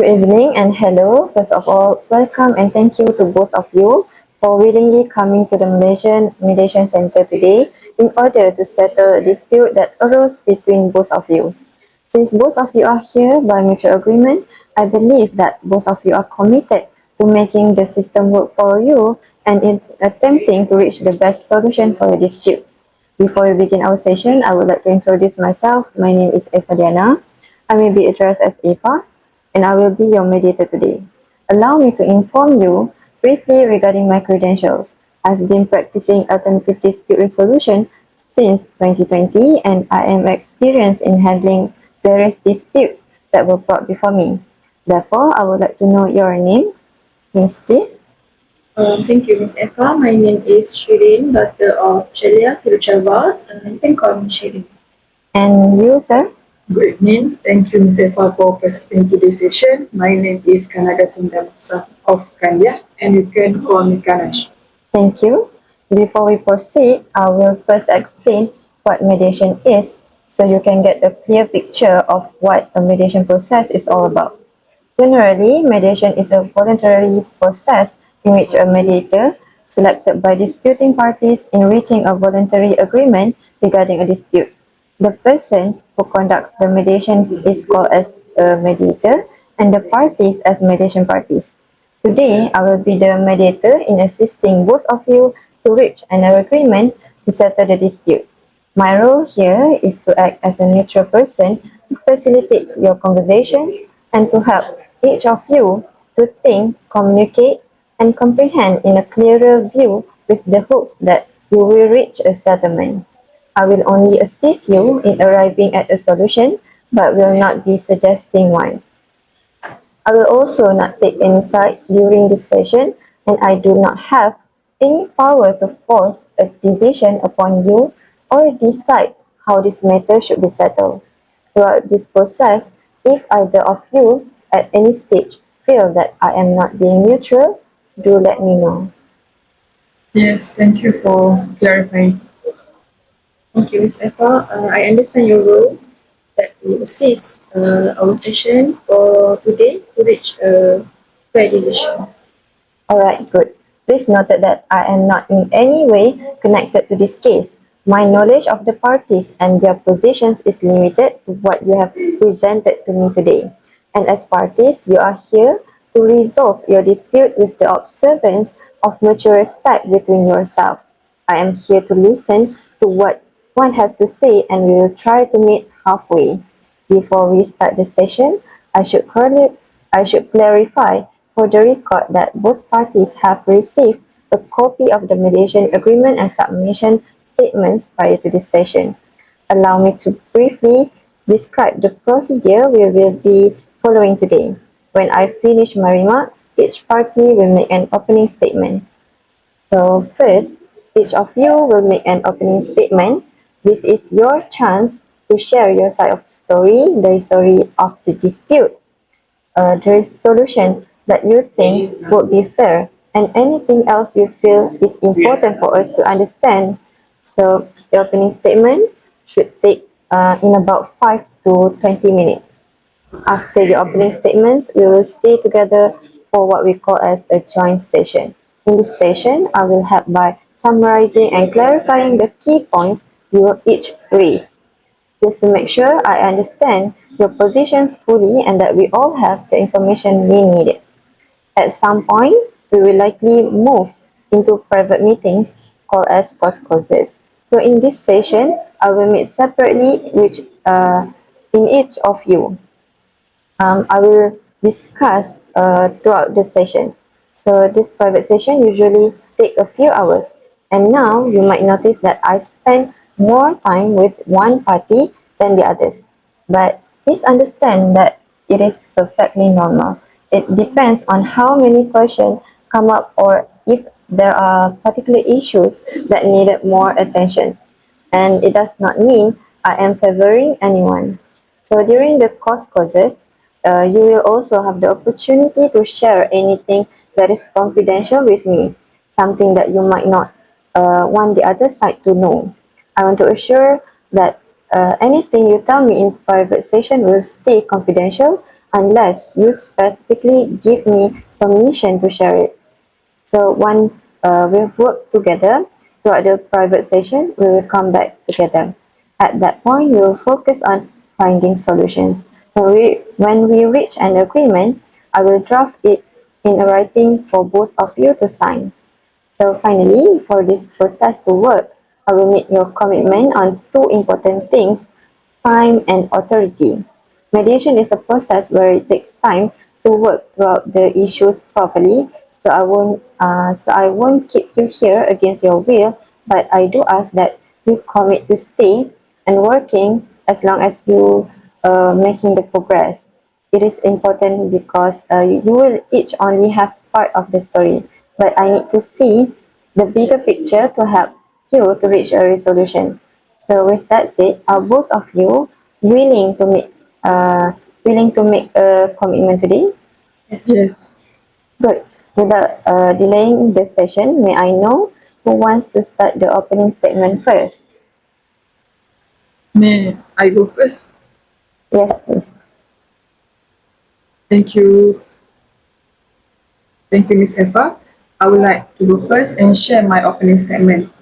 Good evening and hello. First of all, welcome and thank you to both of you for willingly coming to the Malaysian Mediation Center today in order to settle a dispute that arose between both of you. Since both of you are here by mutual agreement, I believe that both of you are committed to making the system work for you and in attempting to reach the best solution for your dispute. Before we begin our session, I would like to introduce myself. My name is Efa Diana. I may be addressed as Efa, and I will be your mediator today. Allow me to inform you briefly regarding my credentials. I've been practicing alternative dispute resolution since 2020, and I am experienced in handling various disputes that were brought before me. Therefore, I would like to know your name. Miss, please. Thank you, Miss Efa. My name is Shirin, daughter of Alia Tiruchalva, and you can call me Shirin. And you, sir? Good evening. Thank you, Ms. Efa, for participating in today's session. My name is Kanada Sundamsa of Kanya, and you can call me Kanash. Thank you. Before we proceed, I will first explain what mediation is so you can get a clear picture of what a mediation process is all about. Generally, mediation is a voluntary process in which a mediator, selected by disputing parties in reaching a voluntary agreement regarding a dispute. The person who conducts the mediation is called as a mediator and the parties as mediation parties. Today, I will be the mediator in assisting both of you to reach an agreement to settle the dispute. My role here is to act as a neutral person who facilitates your conversations and to help each of you to think, communicate, and comprehend in a clearer view with the hopes that you will reach a settlement. I will only assist you in arriving at a solution but will not be suggesting one. I will also not take any sides during this session, and I do not have any power to force a decision upon you or decide how this matter should be settled. Throughout this process, if either of you at any stage feel that I am not being neutral, do let me know. Yes, thank you for clarifying. Thank you, Miss Efa. I understand your role that you assist our session for today to reach a fair decision. Alright, good. Please note that I am not in any way connected to this case. My knowledge of the parties and their positions is limited to what you have presented to me today. And as parties, you are here to resolve your dispute with the observance of mutual respect between yourself. I am here to listen to what one has to say and we will try to meet halfway. Before we start the session, I should clarify for the record that both parties have received a copy of the mediation agreement and submission statements prior to this session. Allow me to briefly describe the procedure we will be following today. When I finish my remarks, each party will make an opening statement. So first, each of you will make an opening statement. This is your chance to share your side of the story of the dispute, the solution that you think would be fair, and anything else you feel is important for us to understand. So the opening statement should take in about 5 to 20 minutes. After the opening statements, we will stay together for what we call as a joint session. In this session, I will help by summarizing and clarifying the key points you will each raise, just to make sure I understand your positions fully and that we all have the information we needed. At some point, we will likely move into private meetings called as post causes. So in this session, I will meet separately in each of you. I will discuss throughout the session. So this private session usually take a few hours. And now you might notice that I spend more time with one party than the others. But please understand that it is perfectly normal. It depends on how many questions come up or if there are particular issues that needed more attention. And it does not mean I am favoring anyone. So during the course courses, you will also have the opportunity to share anything that is confidential with me, something that you might not want the other side to know. I want to assure that anything you tell me in private session will stay confidential unless you specifically give me permission to share it. So once we've worked together throughout the private session, we will come back together. At that point, we will focus on finding solutions. When we reach an agreement, I will draft it in writing for both of you to sign. So finally, for this process to work, I will need your commitment on two important things: time and authority. Mediation is a process where it takes time to work throughout the issues properly. So I won't keep you here against your will, but I do ask that you commit to stay and working as long as you making the progress. It is important because you will each only have part of the story, but I need to see the bigger picture to help you to reach a resolution. So with that said, are both of you willing to make a commitment today? Yes. Good. Without delaying the session, may I know who wants to start the opening statement first? May I go first? Yes, please. Thank you. Thank you, Ms. Efa. I would like to go first and share my opening statement.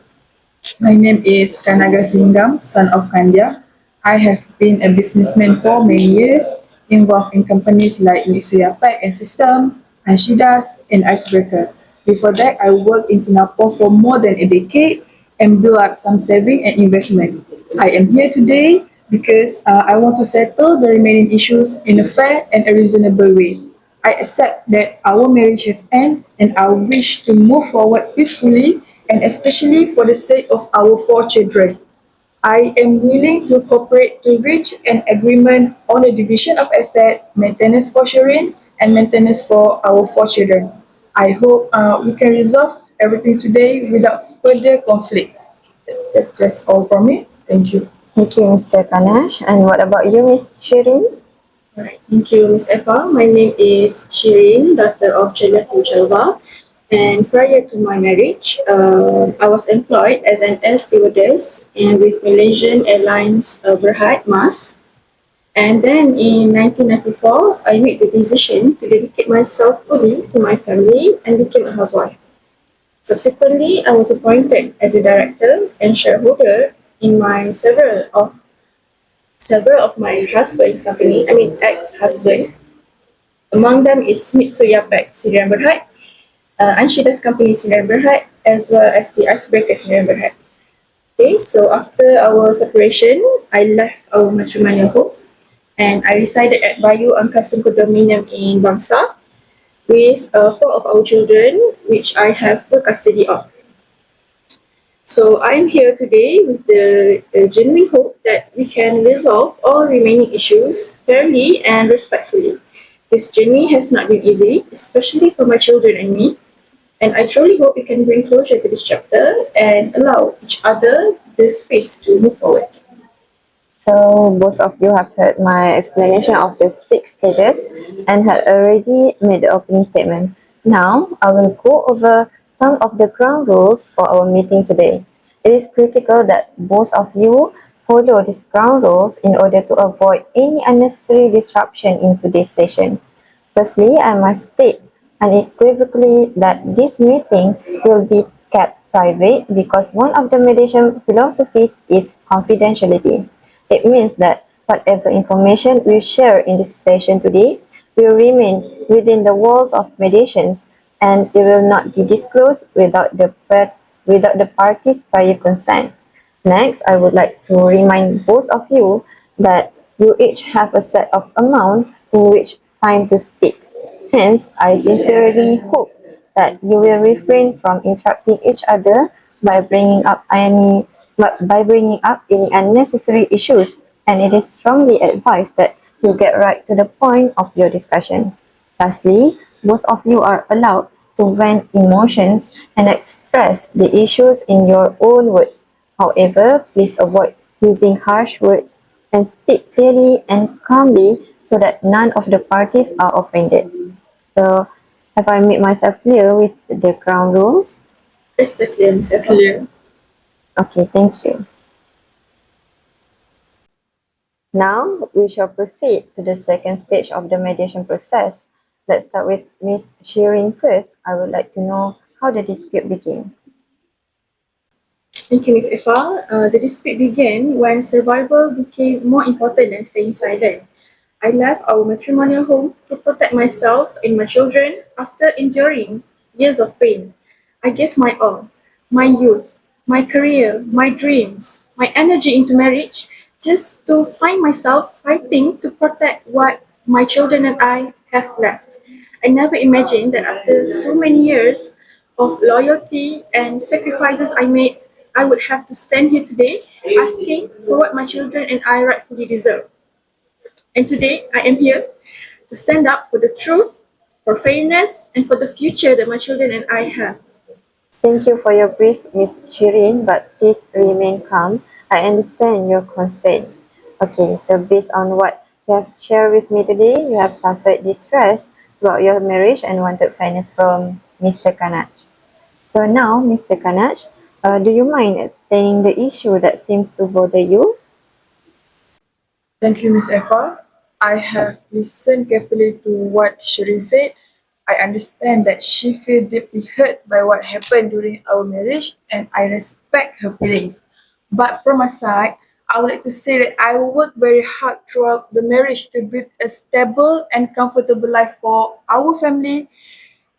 My name is Kanaga Singham, son of Kandia. I have been a businessman for many years, involved in companies like Mitsuya Pack and System, Anshidas, and Icebreaker. Before that, I worked in Singapore for more than a decade and built up some saving and investment. I am here today because I want to settle the remaining issues in a fair and a reasonable way. I accept that our marriage has ended and I wish to move forward peacefully and especially for the sake of our four children. I am willing to cooperate to reach an agreement on the division of asset, maintenance for Shireen, and maintenance for our four children. I hope we can resolve everything today without further conflict. That's just all from me. Thank you. Thank you, Mr. Kanash. And what about you, Miss Shirin? Alright, thank you, Ms. Efa. My name is Shirin, daughter of Jalatu Jalwa. And prior to my marriage, I was employed as an air stewardess and with Malaysian Airlines Berhad Mas. And then in 1994, I made the decision to dedicate myself fully to my family and became a housewife. Subsequently, I was appointed as a director and shareholder in several of my husband's company, ex-husband. Among them is Mitsuya Pack Sdn Berhad, Anshida's company Sdn Berhad, as well as the Icebreaker Sdn Berhad. Okay, so after our separation, I left our matrimonial home and I resided at Bayu Angkasa Condominium in Bangsa with four of our children, which I have full custody of. So I'm here today with the genuine hope that we can resolve all remaining issues fairly and respectfully. This journey has not been easy, especially for my children and me, and I truly hope we can bring closure to this chapter and allow each other the space to move forward. So both of you have heard my explanation of the 6 stages and had already made the opening statement. Now I will go over some of the ground rules for our meeting today. It is critical that both of you follow these ground rules in order to avoid any unnecessary disruption in today's session. Firstly, I must state unequivocally that this meeting will be kept private because one of the mediation philosophies is confidentiality. It means that whatever information we share in this session today will remain within the walls of mediations and it will not be disclosed without the parties' prior consent. Next, I would like to remind both of you that you each have a set of amount in which time to speak. Hence, I sincerely hope that you will refrain from interrupting each other by bringing up any unnecessary issues, and it is strongly advised that you get right to the point of your discussion. Lastly, both of you are allowed to vent emotions and express the issues in your own words. However, please avoid using harsh words and speak clearly and calmly so that none of the parties are offended. So, have I made myself clear with the ground rules? Crystal clear, Ms. Efa. Clear. Okay, thank you. Now, we shall proceed to the second stage of the mediation process. Let's start with Ms. Shirin first. I would like to know how the dispute began. Thank you, Ms. Efa. The dispute began when survival became more important than staying silent. I left our matrimonial home to protect myself and my children after enduring years of pain. I gave my all, my youth, my career, my dreams, my energy into marriage just to find myself fighting to protect what my children and I have left. I never imagined that after so many years of loyalty and sacrifices I made, I would have to stand here today asking for what my children and I rightfully deserve. And today I am here to stand up for the truth, for fairness, and for the future that my children and I have. Thank you for your brief, Ms. Shirin, but please remain calm. I understand your concern. Okay, so based on what you have shared with me today, you have suffered distress throughout your marriage and wanted fairness from Mr. Kanach. So now, Mr. Kanach, do you mind explaining the issue that seems to bother you? Thank you, Ms. Efa. I have listened carefully to what Shirin said. I understand that she feels deeply hurt by what happened during our marriage, and I respect her feelings. But from my side, I would like to say that I worked very hard throughout the marriage to build a stable and comfortable life for our family.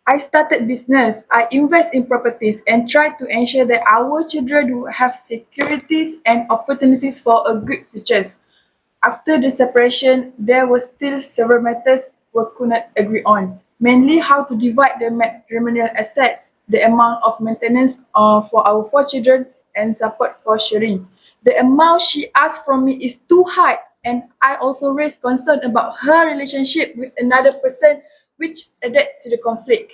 I started business, I invest in properties and try to ensure that our children will have securities and opportunities for a good future. After the separation, there were still several matters we could not agree on, mainly how to divide the matrimonial assets, the amount of maintenance for our four children, and support for Shirin. The amount she asked from me is too high, and I also raised concern about her relationship with another person, which added to the conflict.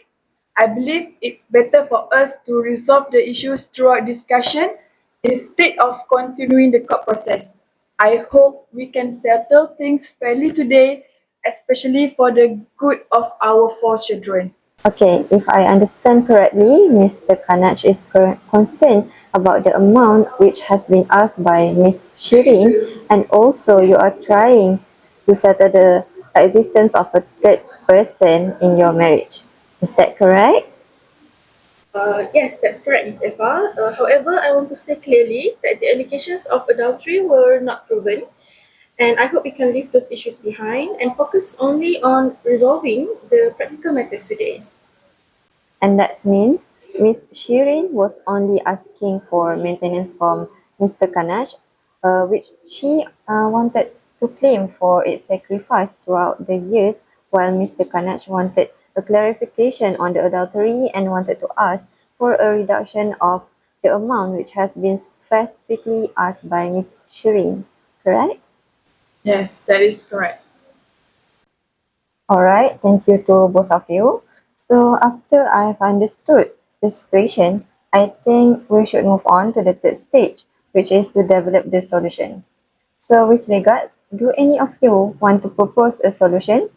I believe it's better for us to resolve the issues through discussion instead of continuing the court process. I hope we can settle things fairly today, especially for the good of our four children. Okay, if I understand correctly, Mr. Kanach is concerned about the amount which has been asked by Ms. Shirin, and also you are trying to settle the existence of a third person in your marriage. Is that correct? Yes, that's correct, Ms. Eva. However, I want to say clearly that the allegations of adultery were not proven, and I hope we can leave those issues behind and focus only on resolving the practical matters today. And that means Ms. Shirin was only asking for maintenance from Mr. Kanach, which she wanted to claim for its sacrifice throughout the years, while Mr. Kanach wanted a clarification on the adultery and wanted to ask for a reduction of the amount which has been specifically asked by Ms. Shirin. Correct? Yes, that is correct. All right, thank you to both of you. So after I've understood the situation, I think we should move on to the third stage, which is to develop the solution. So with regards, do any of you want to propose a solution?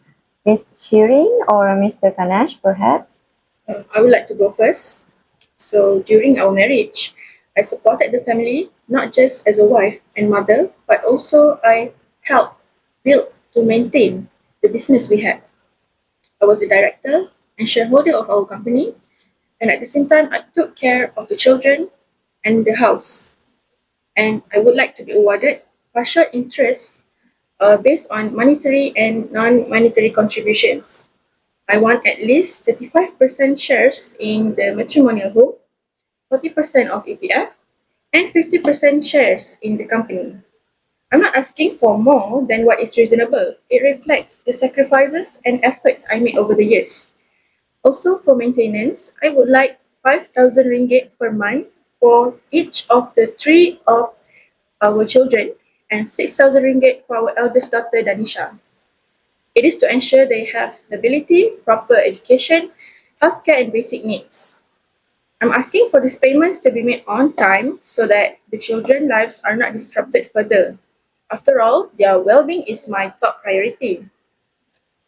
Ms. Shirin or Mr. Kanash, perhaps? I would like to go first. So, during our marriage, I supported the family not just as a wife and mother, but also I helped build to maintain the business we had. I was the director and shareholder of our company, and at the same time, I took care of the children and the house. And I would like to be awarded partial interest based on monetary and non-monetary contributions. I want at least 35% shares in the matrimonial home, 40% of EPF, and 50% shares in the company. I'm not asking for more than what is reasonable. It reflects the sacrifices and efforts I made over the years. Also, for maintenance, I would like 5,000 ringgit per month for each of the three of our children and 6,000 ringgit for our eldest daughter, Danisha. It is to ensure they have stability, proper education, healthcare, and basic needs. I'm asking for these payments to be made on time so that the children's lives are not disrupted further. After all, their well-being is my top priority.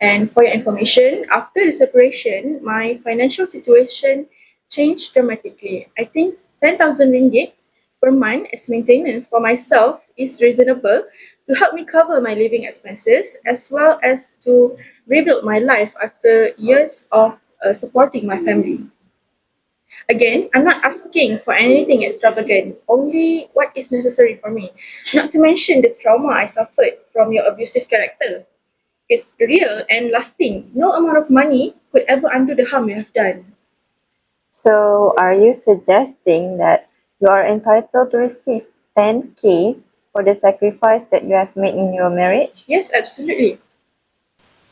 And for your information, after the separation, my financial situation changed dramatically. I think 10,000 ringgit per month as maintenance for myself is reasonable to help me cover my living expenses as well as to rebuild my life after years of supporting my family. Again, I'm not asking for anything extravagant, only what is necessary for me. Not to mention the trauma I suffered from your abusive character. It's real and lasting. No amount of money could ever undo the harm you have done. So, are you suggesting that you are entitled to receive 10K for the sacrifice that you have made in your marriage? Yes, absolutely.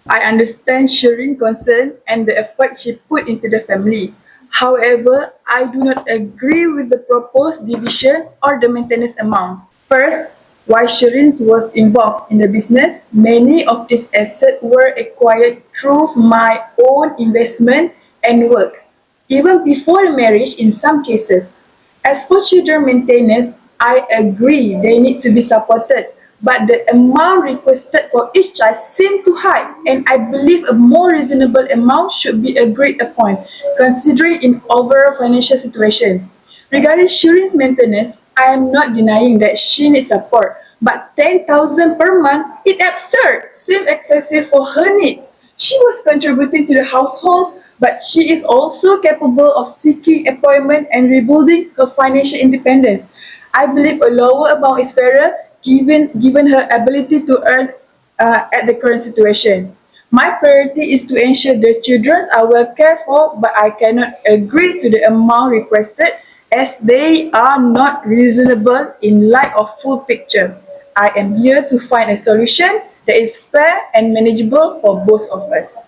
I understand Shireen's concern and the effort she put into the family. However, I do not agree with the proposed division or the maintenance amounts. First, while Shireen was involved in the business, many of these assets were acquired through my own investment and work, even before marriage in some cases. As for children maintenance, I agree they need to be supported, but the amount requested for each child seems too high, and I believe a more reasonable amount should be agreed upon, considering in overall financial situation. Regarding Shireen's maintenance, I am not denying that she needs support, but 10,000 per month is absurd, seems excessive for her needs. She was contributing to the household, but she is also capable of seeking employment and rebuilding her financial independence. I believe a lower amount is fairer given her ability to earn at the current situation. My priority is to ensure the children are well cared for, but I cannot agree to the amount requested as they are not reasonable in light of full picture. I am here to find a solution that is fair and manageable for both of us.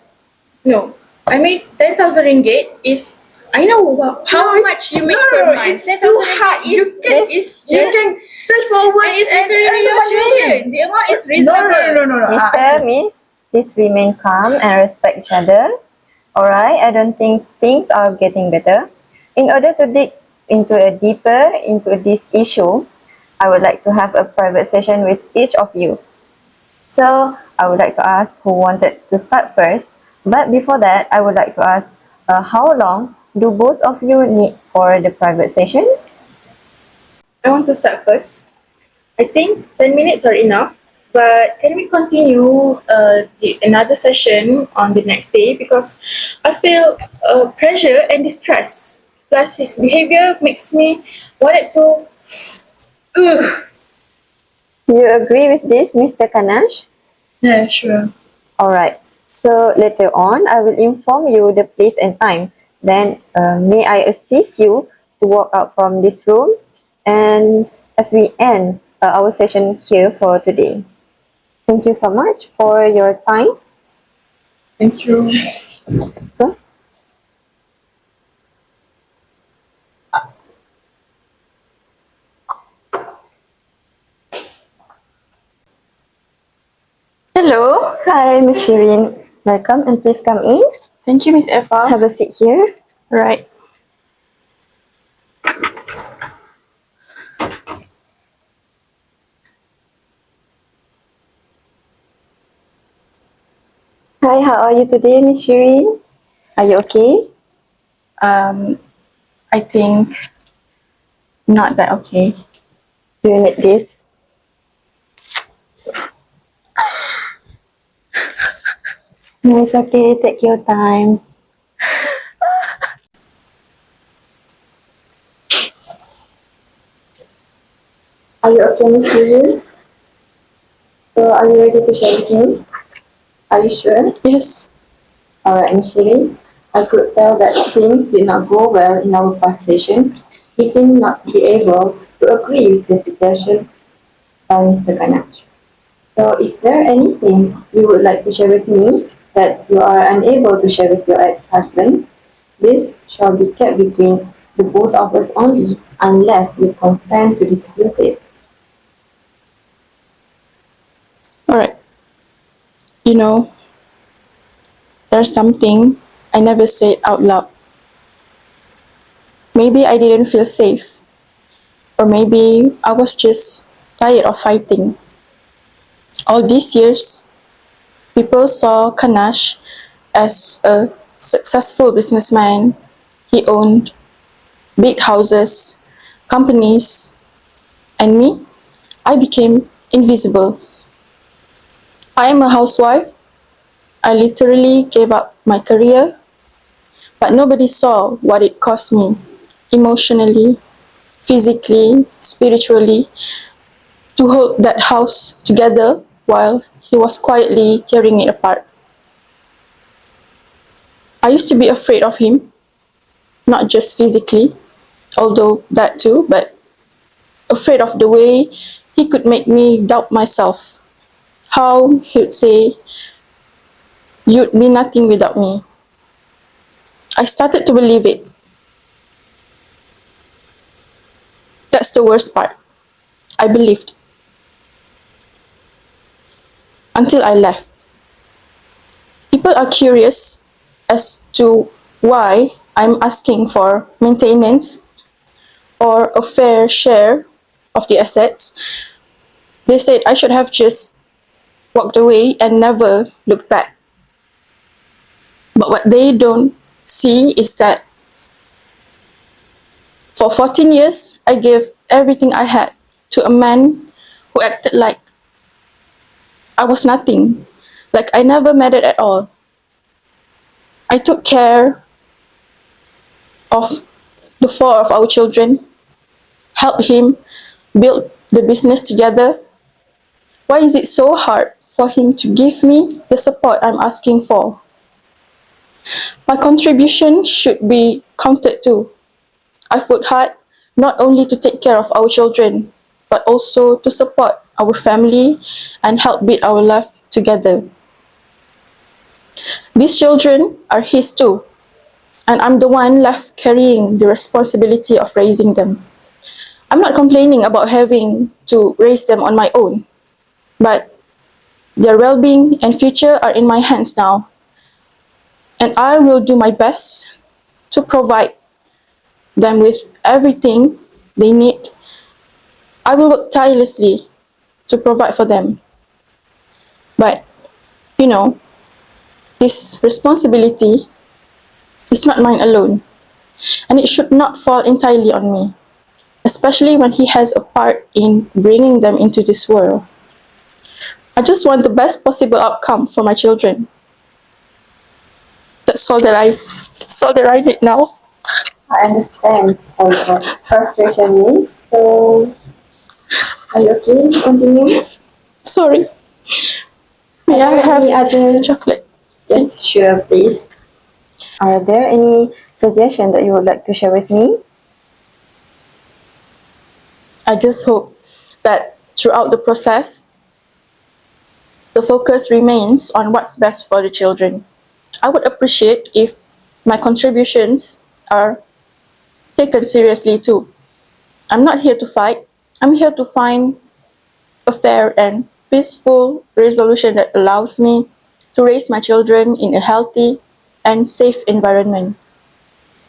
No, I mean 10,000 ringgit is. I know how much you make per month. It's 10,000 too ringgit high. You can, is you just. can search for work And it's and literally earn your money. children. The amount is No, reasonable. no. Mr. Miss, please remain calm and respect each other. Alright, I don't think things are getting better. In order to dig deeper into this issue, I would like to have a private session with each of you. So, I would like to ask who wanted to start first. But before that, I would like to ask how long do both of you need for the private session? I want to start first. I think 10 minutes are enough, but can we continue another session on the next day because I feel pressure and distress. Plus, his behavior makes me wanted to. Ugh. Do you agree with this, Mr. Kanash? Yeah, sure. Alright, so later on, I will inform you the place and time. Then, may I assist you to walk out from this room? And as we end our session here for today. Thank you so much for your time. Thank you. Let's go. Hello. Hi, Miss Shireen. Welcome and please come in. Thank you, Miss Efa. Have a seat here. Right. Hi, how are you today, Miss Shireen? Are you okay? I think not that okay. Do you need this? No, it's okay. Take your time. Are you okay, Miss Shireen? So, are you ready to share with me? Are you sure? Yes. Alright, Miss Shireen. I could tell that things did not go well in our past session. You seem not to be able to agree with the suggestion by Mr. Kanach. So, is there anything you would like to share with me that you are unable to share with your ex-husband? This shall be kept between the both of us only unless you consent to disclose it. Alright. You know, there's something I never said out loud. Maybe I didn't feel safe. Or maybe I was just tired of fighting. All these years, people saw Kanash as a successful businessman. He owned big houses, companies, and me, I became invisible. I am a housewife. I literally gave up my career, but nobody saw what it cost me emotionally, physically, spiritually, to hold that house together while he was quietly tearing it apart. I used to be afraid of him, not just physically, although that too, but afraid of the way he could make me doubt myself. How he would say, "You'd be nothing without me." I started to believe it. That's the worst part. I believed until I left. People are curious as to why I'm asking for maintenance or a fair share of the assets. They said I should have just walked away and never looked back. But what they don't see is that for 14 years, I gave everything I had to a man who acted like I was nothing, like I never mattered at all. I took care of the four of our children, helped him build the business together. Why is it so hard for him to give me the support I'm asking for? My contribution should be counted too. I've worked hard not only to take care of our children, but also to support our family and help build our life together. These children are his too, and I'm the one left carrying the responsibility of raising them. I'm not complaining about having to raise them on my own, but their well being and future are in my hands now, and I will do my best to provide them with everything they need. I will work tirelessly to provide for them. But, you know, this responsibility is not mine alone, and it should not fall entirely on me, especially when he has a part in bringing them into this world. I just want the best possible outcome for my children. That's all that I need now. I understand how your frustration is. So, are you okay to continue? Sorry. May I have Any other? chocolate? Yes, sure, please. Are there any suggestions that you would like to share with me? I just hope that throughout the process, the focus remains on what's best for the children. I would appreciate if my contributions are taken seriously too. I'm not here to fight. I'm here to find a fair and peaceful resolution that allows me to raise my children in a healthy and safe environment.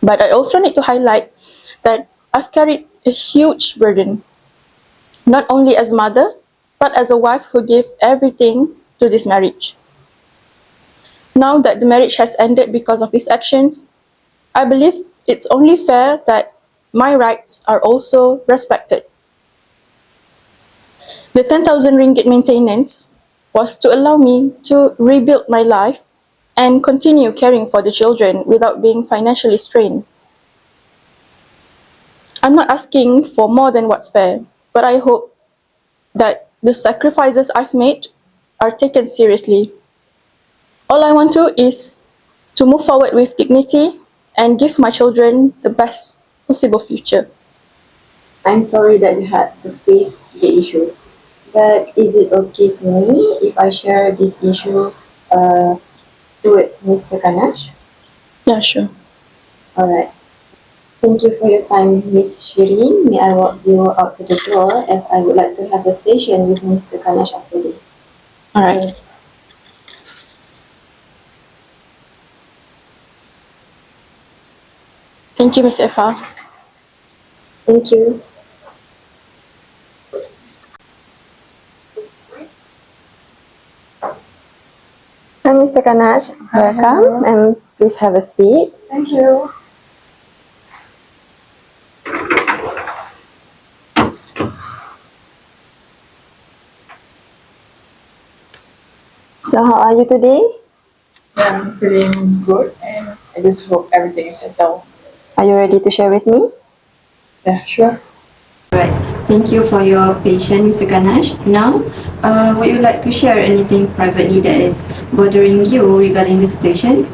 But I also need to highlight that I've carried a huge burden, not only as a mother, but as a wife who gave everything to this marriage. Now that the marriage has ended because of his actions, I believe it's only fair that my rights are also respected. The 10,000 ringgit maintenance was to allow me to rebuild my life and continue caring for the children without being financially strained. I'm not asking for more than what's fair, but I hope that the sacrifices I've made are taken seriously. All I want to is to move forward with dignity and give my children the best possible future. I'm sorry that you had to face the issues, but is it okay for me if I share this issue uh, towards Mr. Kanash? Yeah, sure. Alright. Thank you for your time, Miss Shireen. May I walk you out to the door as I would like to have a session with Mr. Kanash after this. All right. Thank you, Miss Efa. Thank you. Hi, Mr. Kanash. Welcome, and please have a seat. Thank you. So how are you today? Yeah, I'm feeling good and I just hope everything is settled. Are you ready to share with me? Yeah, sure. Right. Thank you for your patience, Mr. Ganesh. Now, would you like to share anything privately that is bothering you regarding the situation?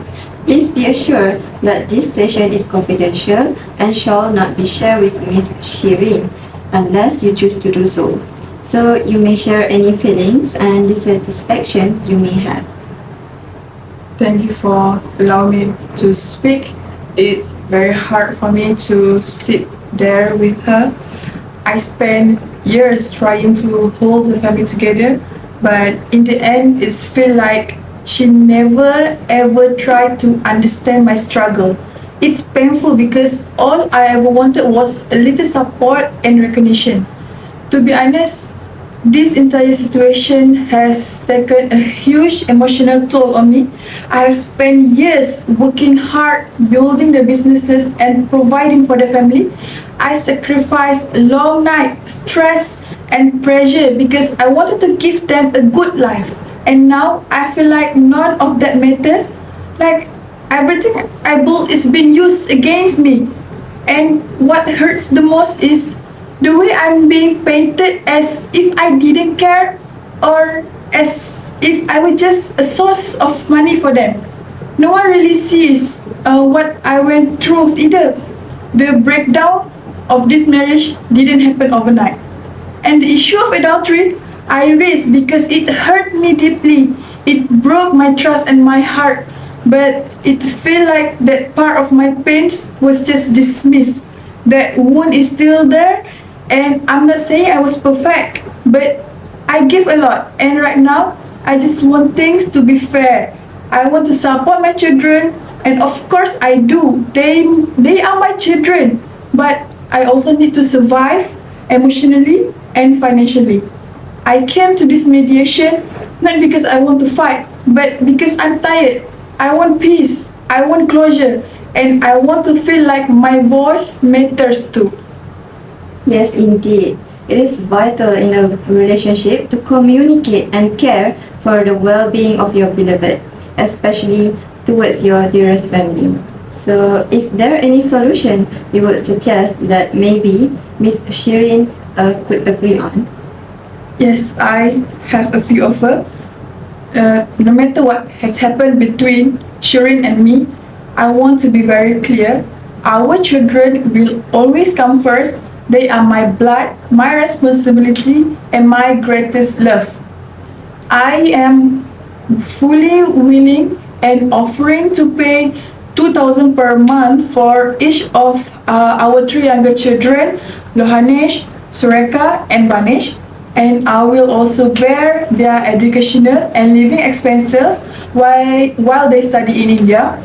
Please be assured that this session is confidential and shall not be shared with Ms. Shirin unless you choose to do so. So you may share any feelings and dissatisfaction you may have. Thank you for allowing me to speak. It's very hard for me to sit there with her. I spent years trying to hold the family together, but in the end, it's feel like she never ever tried to understand my struggle. It's painful because all I ever wanted was a little support and recognition. To be honest, this entire situation has taken a huge emotional toll on me. I have spent years working hard, building the businesses and providing for the family. I sacrificed long nights, stress and pressure because I wanted to give them a good life. And now I feel like none of that matters. Like everything I built is being used against me. And what hurts the most is the way I'm being painted as if I didn't care or as if I was just a source of money for them. No one really sees what I went through either. The breakdown of this marriage didn't happen overnight. And the issue of adultery, I raised because it hurt me deeply. It broke my trust and my heart. But it felt like that part of my pain was just dismissed. That wound is still there, and I'm not saying I was perfect, but I give a lot. And right now, I just want things to be fair. I want to support my children, and of course I do. They are my children, but I also need to survive emotionally and financially. I came to this mediation not because I want to fight, but because I'm tired. I want peace, I want closure, and I want to feel like my voice matters too. Yes, indeed. It is vital in a relationship to communicate and care for the well-being of your beloved, especially towards your dearest family. So, is there any solution you would suggest that maybe Miss Shirin could agree on? Yes, I have a few offer. No matter what has happened between Shirin and me, I want to be very clear. Our children will always come first. They are my blood, my responsibility, and my greatest love. I am fully willing and offering to pay 2,000 per month for each of our three younger children, Lohanesh, Sureka, and Banesh. And I will also bear their educational and living expenses while they study in India.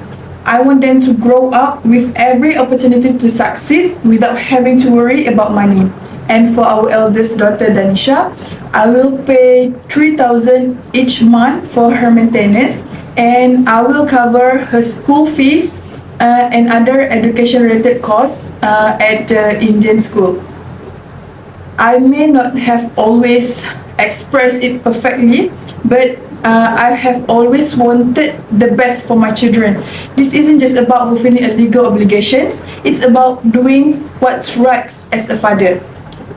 I want them to grow up with every opportunity to succeed without having to worry about money. And for our eldest daughter Danisha, I will pay 3,000 each month for her maintenance, and I will cover her school fees and other education-related costs at the Indian school. I may not have always expressed it perfectly, but I have always wanted the best for my children. This isn't just about fulfilling a legal obligations, it's about doing what's right as a father.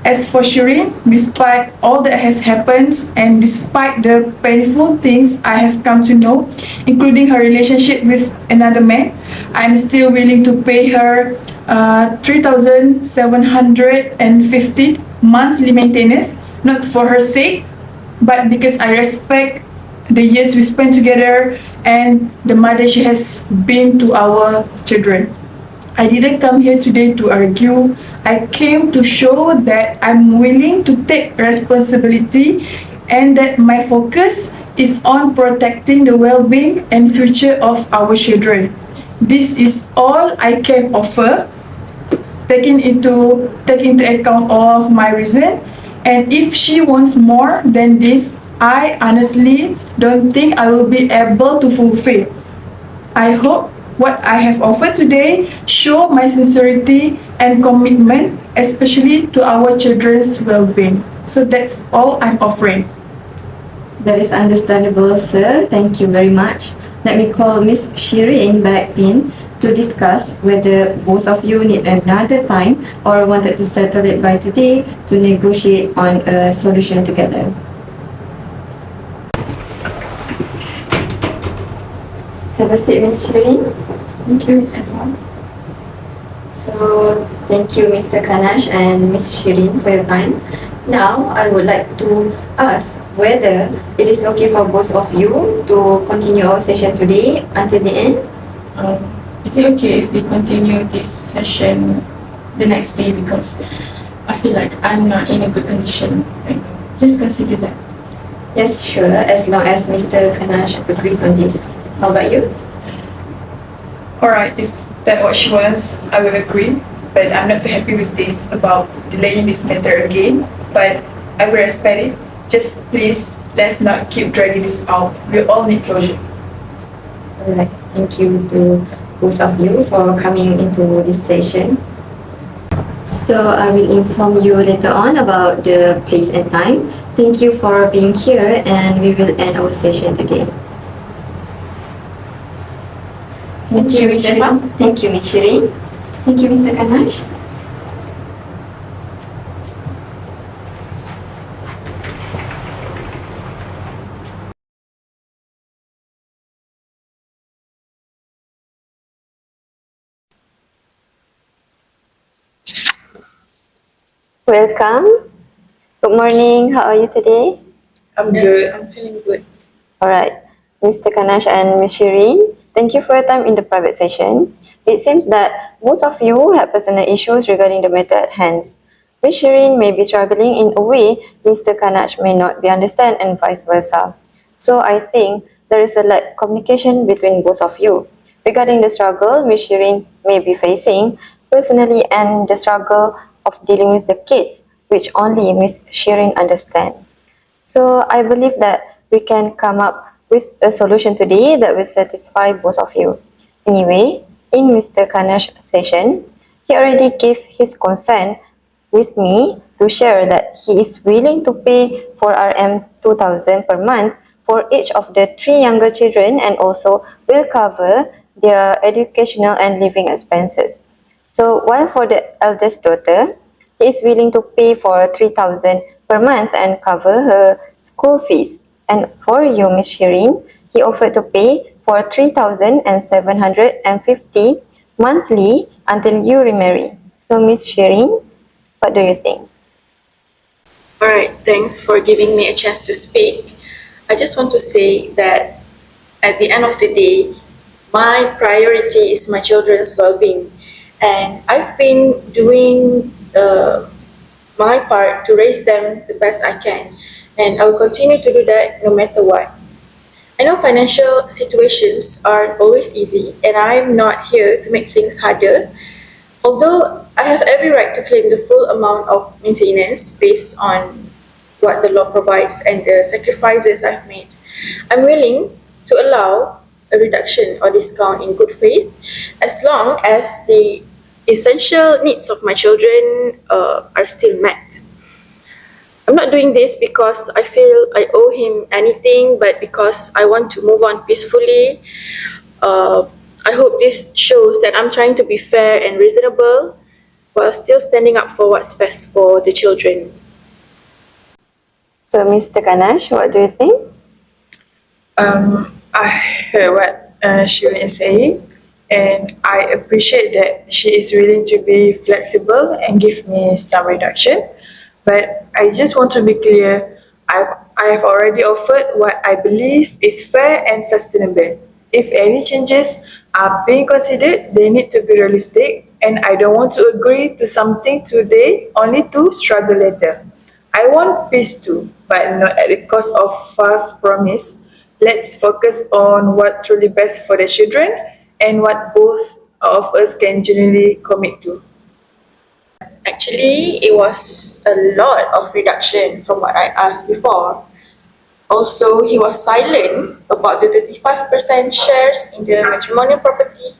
As for Shirin, despite all that has happened and despite the painful things I have come to know, including her relationship with another man, I'm still willing to pay her 3,750 monthly maintenance, not for her sake, but because I respect the years we spent together and the mother she has been to our children. I didn't come here today to argue. I came to show that I'm willing to take responsibility and that my focus is on protecting the well-being and future of our children. This is all I can offer, taking into account of my reason. And if she wants more than this, I honestly don't think I will be able to fulfill. I hope what I have offered today show my sincerity and commitment, especially to our children's well-being. So that's all I'm offering. That is understandable, sir. Thank you very much. Let me call Miss Shirin back in to discuss whether both of you need another time or wanted to settle it by today to negotiate on a solution together. Have a seat, Miss Shirin. Thank you, Ms. Efa. So, thank you, Mr. Kanash and Miss Shirin, for your time. Now, I would like to ask whether it is okay for both of you to continue our session today until the end. Is it okay if we continue this session the next day, because I feel like I'm not in a good condition right now. Please consider that. Yes, sure, as long as Mr. Kanash agrees on this. How about you? Alright, if that's what she wants, I will agree. But I'm not too happy with this about delaying this matter again. But I will respect it. Just please, let's not keep dragging this out. We all need closure. Alright, thank you to both of you for coming into this session. So I will inform you later on about the place and time. Thank you for being here, and we will end our session today. Thank you, Ms. Efa. Thank you, Ms. Shirin. Thank you, Mr. Kanash. Welcome. Good morning. How are you today? I'm good. I'm feeling good. Alright, Mr. Kanash and Ms. Shirin, thank you for your time in the private session. It seems that most of you have personal issues regarding the matter at hand. Ms. Shirin may be struggling in a way Mr. Kanash may not be understand, and vice versa. So I think there is a lack communication between both of you regarding the struggle Ms. Shirin may be facing personally and the struggle of dealing with the kids, which only Ms. Shirin understand. So I believe that we can come up with a solution today that will satisfy both of you. Anyway, in Mr. Kanash's session, he already gave his consent with me to share that he is willing to pay for RM 2,000 per month for each of the 3 younger children, and also will cover their educational and living expenses. So while for the eldest daughter, he is willing to pay for 3,000 per month and cover her school fees. And for you, Ms. Shirin, he offered to pay for 3,750 monthly until you remarry. So, Ms. Shirin, what do you think? Alright, thanks for giving me a chance to speak. I just want to say that at the end of the day, my priority is my children's well-being, and I've been doing my part to raise them the best I can, and I will continue to do that no matter what. I know financial situations aren't always easy, and I'm not here to make things harder. Although I have every right to claim the full amount of maintenance based on what the law provides and the sacrifices I've made, I'm willing to allow a reduction or discount in good faith, as long as the essential needs of my children are still met. I'm not doing this because I feel I owe him anything, but because I want to move on peacefully. I hope this shows that I'm trying to be fair and reasonable while still standing up for what's best for the children. So, Mr. Kanash, what do you think? I heard what Shirin is saying, and I appreciate that she is willing to be flexible and give me some reduction. But I just want to be clear, I have already offered what I believe is fair and sustainable. If any changes are being considered, they need to be realistic, and I don't want to agree to something today only to struggle later. I want peace too, but not at the cost of fast promise. Let's focus on what truly best for the children and what both of us can genuinely commit to. Actually, it was a lot of reduction from what I asked before. Also, he was silent about the 35% shares in the matrimonial property,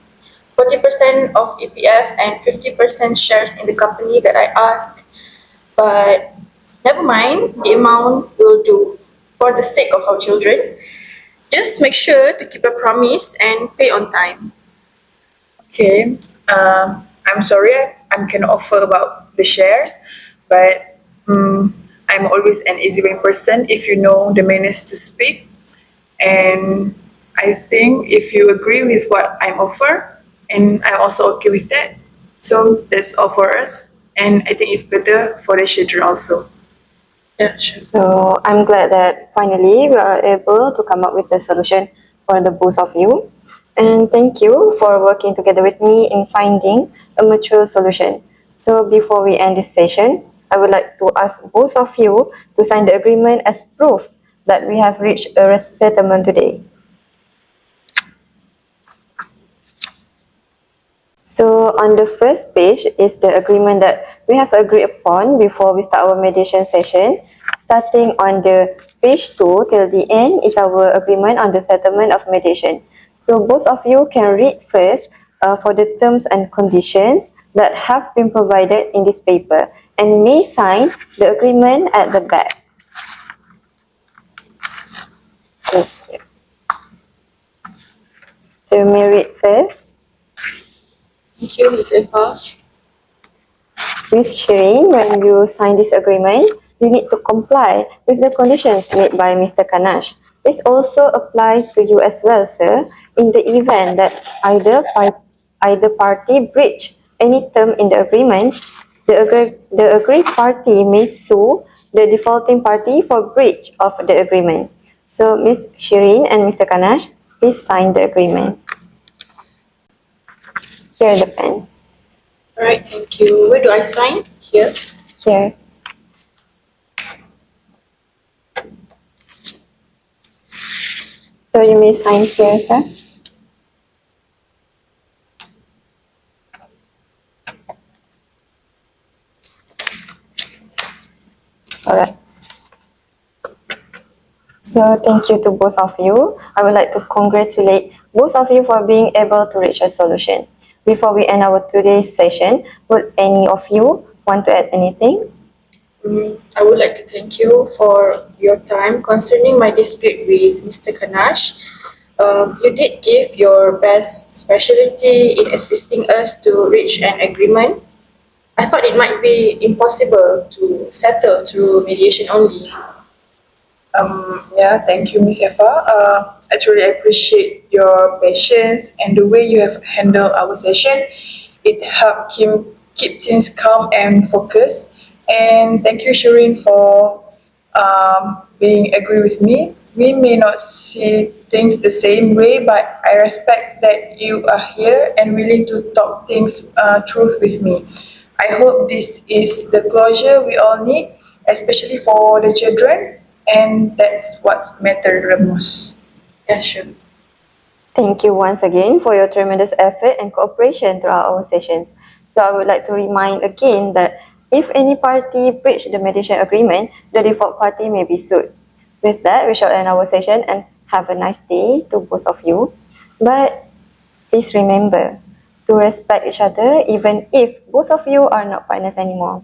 40% of EPF, and 50% shares in the company that I asked. But never mind, the amount will do for the sake of our children, just make sure to keep a promise and pay on time. Okay, I'm sorry I cannot offer about the shares, but I'm always an easygoing person if you know the manners to speak. And I think if you agree with what I'm offer, and I'm also okay with that, so that's all for us. And I think it's better for the children also. Yeah, sure. So I'm glad that finally we are able to come up with a solution for the both of you. And thank you for working together with me in finding a mature solution. So before we end this session, I would like to ask both of you to sign the agreement as proof that we have reached a settlement today. So on the first page is the agreement that we have agreed upon before we start our mediation session. Starting on the page 2 till the end is our agreement on the settlement of mediation. So both of you can read first for the terms and conditions that have been provided in this paper and may sign the agreement at the back. Okay. So you may read first. Thank you, Ms. Efa. Ms. Shireen, when you sign this agreement, you need to comply with the conditions made by Mr. Kanash. This also applies to you as well, sir, in the event that either party breach any term in the agreement, the agreed party may sue the defaulting party for breach of the agreement. So, Ms. Shireen and Mr. Kanash, please sign the agreement. Here the pen. Alright, thank you. Where do I sign? Here. Here. So you may sign here, sir. Alright. So thank you to both of you. I would like to congratulate both of you for being able to reach a solution. Before we end our today's session, would any of you want to add anything? I would like to thank you for your time concerning my dispute with Mr. Kanash. You did give your best specialty in assisting us to reach an agreement. I thought it might be impossible to settle through mediation only. Yeah, thank you, Miss Efa. Actually, I appreciate your patience and the way you have handled our session. It helped keep things calm and focused. And thank you, Shireen, for being agree with me. We may not see things the same way, but I respect that you are here and willing to talk things truth with me. I hope this is the closure we all need, especially for the children, and that's what matters the most. Yeah, sure. Thank you once again for your tremendous effort and cooperation throughout our sessions. So I would like to remind again that if any party breach the mediation agreement, the default party may be sued. With that, we shall end our session and have a nice day to both of you. But please remember to respect each other even if both of you are not partners anymore.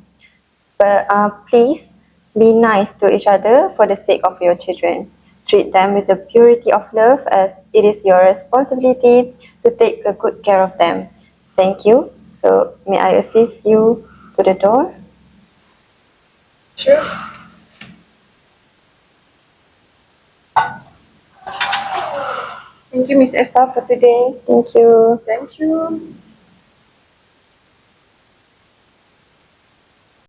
But please be nice to each other for the sake of your children. Treat them with the purity of love as it is your responsibility to take a good care of them. Thank you. So may I assist you to the door? Sure. Thank you, Miss Efa, for today. Thank you. Thank you.